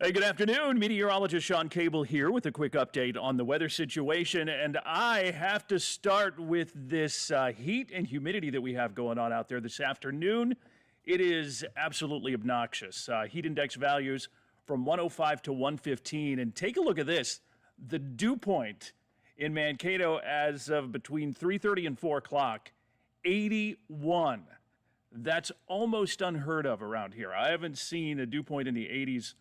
Hey, good afternoon. Meteorologist Shawn Cable here with a quick update on the weather situation. And I have to start with this heat and humidity that we have going on out there this afternoon. It is absolutely obnoxious. Heat index values from 105 to 115. And take a look at this. The dew point in Mankato as of between 3:30 and 4 o'clock, 81. That's almost unheard of around here. I haven't seen a dew point in the 80s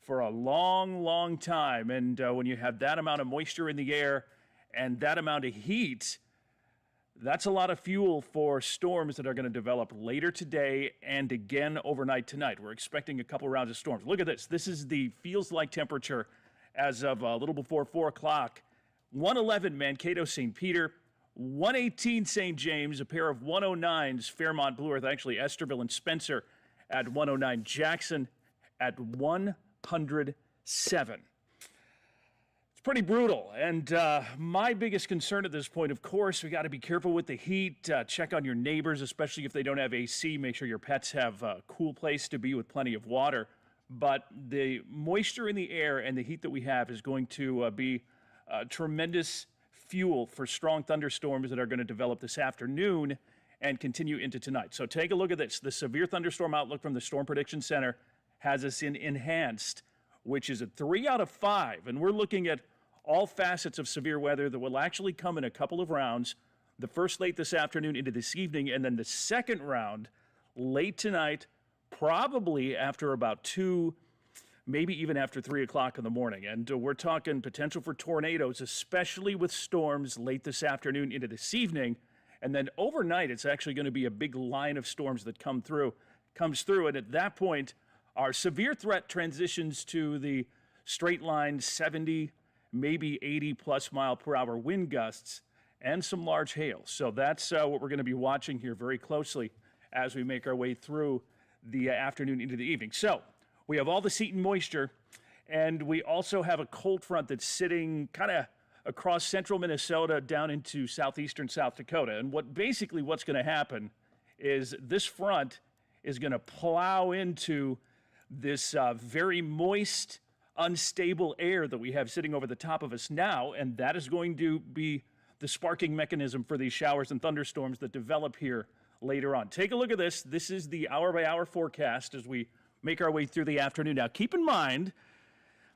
for a long time. And when you have that amount of moisture in the air and that amount of heat, that's a lot of fuel for storms that are going to develop later today and again overnight tonight. We're expecting a couple rounds of storms. Look at this. This is the feels like temperature as of a little before 4 o'clock. 111 Mankato, St. Peter. 118 St. James, a pair of 109s, Fairmont, Blue Earth, actually Esterville and Spencer at 109. Jackson at 107. It's pretty brutal. And my biggest concern at this point, of course, we got to be careful with the heat. Check on your neighbors, especially if they don't have AC. Make sure your pets have a cool place to be with plenty of water. But the moisture in the air and the heat that we have is going to be tremendous fuel for strong thunderstorms that are going to develop this afternoon and continue into tonight. So take a look at this. The severe thunderstorm outlook from the Storm Prediction Center has us in enhanced, which is a 3 out of 5. And we're looking at all facets of severe weather that will actually come in a couple of rounds. The first late this afternoon into this evening, and then the second round late tonight, probably after about 2, maybe even after 3 o'clock in the morning. And we're talking potential for tornadoes, especially with storms late this afternoon into this evening. And then overnight, it's actually going to be a big line of storms that comes through. And at that point, our severe threat transitions to the straight line 70, maybe 80 plus mile per hour wind gusts and some large hail. So that's what we're going to be watching here very closely as we make our way through the afternoon into the evening. So we have all the heat and moisture, and we also have a cold front that's sitting kind of across central Minnesota down into southeastern South Dakota. And what's going to happen is this front is going to plow into this very moist, unstable air that we have sitting over the top of us now, and that is going to be the sparking mechanism for these showers and thunderstorms that develop here later on. Take a look at this. This is the hour-by-hour forecast as we make our way through the afternoon. Now, keep in mind,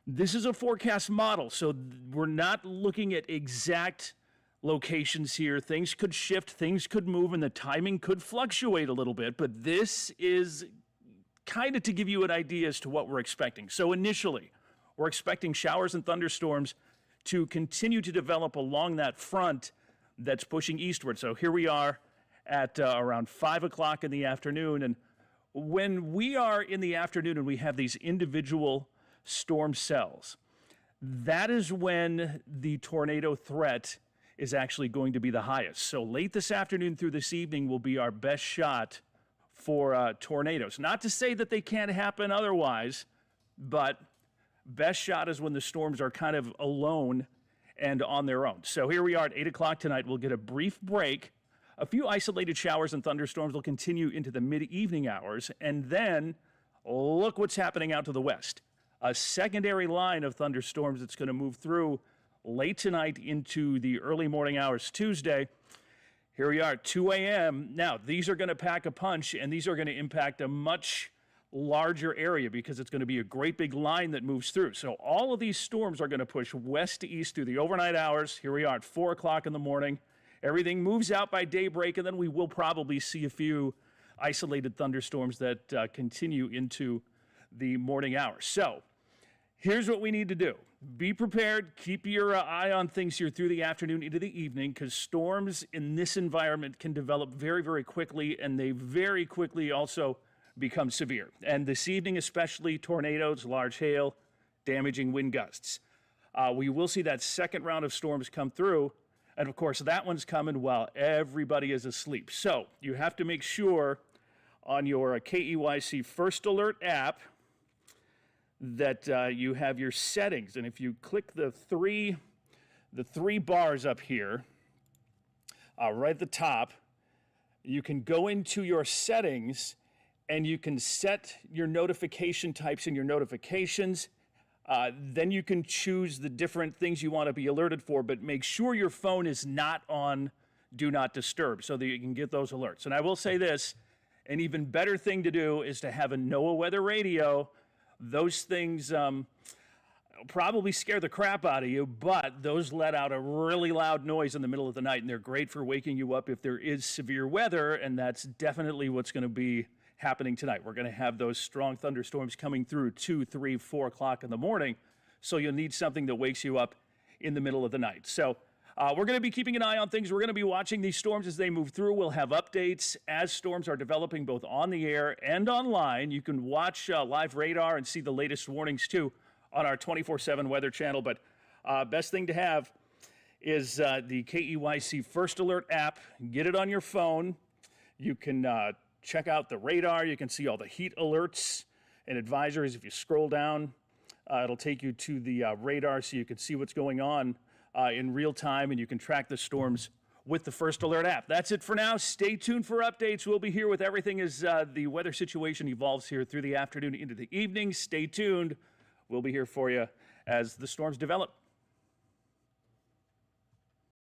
this is a forecast model, so we're not looking at exact locations here. Things could shift, things could move, and the timing could fluctuate a little bit, but this is kind of to give you an idea as to what we're expecting. So initially, we're expecting showers and thunderstorms to continue to develop along that front that's pushing eastward. So here we are at around 5 o'clock in the afternoon, and when we are in the afternoon and we have these individual storm cells, that is when the tornado threat is actually going to be the highest. So late this afternoon through this evening will be our best shot for tornadoes. Not to say that they can't happen otherwise, but best shot is when the storms are kind of alone and on their own. So here we are at 8 o'clock tonight. We'll get a brief break. A few isolated showers and thunderstorms will continue into the mid-evening hours, and then look what's happening out to the west. A secondary line of thunderstorms that's going to move through late tonight into the early morning hours Tuesday. Here we are, 2 a.m. Now, these are going to pack a punch, and these are going to impact a much larger area because it's going to be a great big line that moves through. So all of these storms are going to push west to east through the overnight hours. Here we are at 4 o'clock in the morning. Everything moves out by daybreak, and then we will probably see a few isolated thunderstorms that continue into the morning hours. So here's what we need to do. Be prepared. Keep your eye on things here through the afternoon into the evening, because storms in this environment can develop very, very quickly, and they very quickly also become severe. And this evening especially, tornadoes, large hail, damaging wind gusts. We will see that second round of storms come through. And of course, that one's coming while everybody is asleep. So you have to make sure on your KEYC First Alert app that you have your settings. And if you click the three bars up here, right at the top, you can go into your settings and you can set your notification types in your notifications. Then you can choose the different things you want to be alerted for, but make sure your phone is not on Do Not Disturb so that you can get those alerts. And I will say this, an even better thing to do is to have a NOAA weather radio. Those things probably scare the crap out of you, but those let out a really loud noise in the middle of the night, and they're great for waking you up if there is severe weather, and that's definitely what's going to be happening tonight. We're going to have those strong thunderstorms coming through 2, 3, 4 o'clock in the morning, so you'll need something that wakes you up in the middle of the night. So we're going to be keeping an eye on things. We're going to be watching these storms as they move through. We'll have updates as storms are developing both on the air and online. You can watch live radar and see the latest warnings, too, on our 24/7 Weather Channel. But best thing to have is the KEYC First Alert app. Get it on your phone. You can check out the radar. You can see all the heat alerts and advisories. If you scroll down, it'll take you to the radar so you can see what's going on in real time, and you can track the storms with the First Alert app. That's it for now. Stay tuned for updates. We'll be here with everything as the weather situation evolves here through the afternoon into the evening. Stay tuned. We'll be here for you as the storms develop.